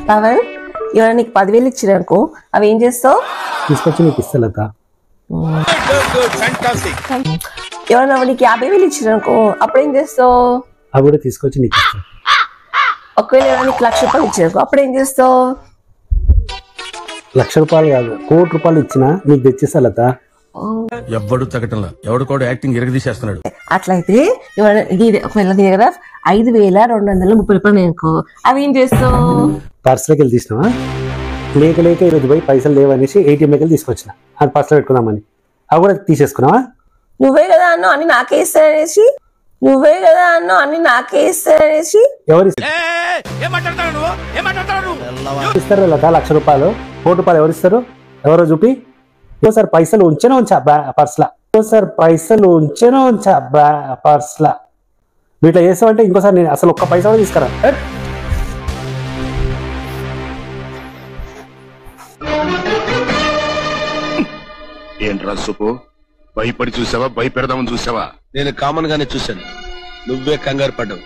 పవన్ ఎవరైనా నీకు 10,000 ఇచ్చిరనుకో అవి ఏం చేస్తావు? తీసుకొచ్చి నీకు ఇస్తా లత. ఎవరైనా నీకు 50,000 ఇచ్చిరనుకో అప్పుడు ఏం చేస్తావు? అవి కూడా తీసుకొచ్చి నీకు ఇస్తా. ఒకవేళ ఎవరైనా నీకు 1,00,000 రూపాయలు ఇచ్చిరనుకో అప్పుడు ఏం చేస్తావు? 1,00,000 రూపాయలు కాదు, 1,00,00,000 రూపాయలు ఇచ్చినా నీకు తెచ్చిస్తా లత. ఎవడు తగ్గటంలా, ఎవడు కూడా యాక్టింగ్ ఎరగదీసేస్తున్నాడు. అట్లయితే ఒకవేళ నీ దగ్గర 5,230 రూపాయలు అనుకో అవి ఏం చేస్తావు? పర్సులోకి వెళ్ళి తీసినావా? లేక లేక ఈరోజు పోయి పైసలు లేవనేసి ATMకి వెళ్ళి తీసుకొచ్చిన, అది పర్సులో పెట్టుకుందామని. అవి కూడా తీసేసుకున్నావా? నువ్వే కదా అన్నావు అన్ని నాకే ఇస్తాననేసి. ఎవరు ఇస్తారు లత 1,00,000 రూపాయలు? 1,00,00,000 రూపాయలు ఎవరు ఇస్తారు? ఎవరో చూపి. ఇంకోసారి పైసలు ఉంచేనే ఉంచా పర్సులా. పర్సులా నువ్వు ఇట్లా చేస్తావంటే ఇంకోసారి నేను అసలు ఒక్క పైసా కూడా తీసుకురా. ఏంట్రా సుపు, భయపడి చూసావా భయపెడదామని చూసావా? నేను కామన్ గానే చూశాను, నువ్వే కంగారు పడ్డావు.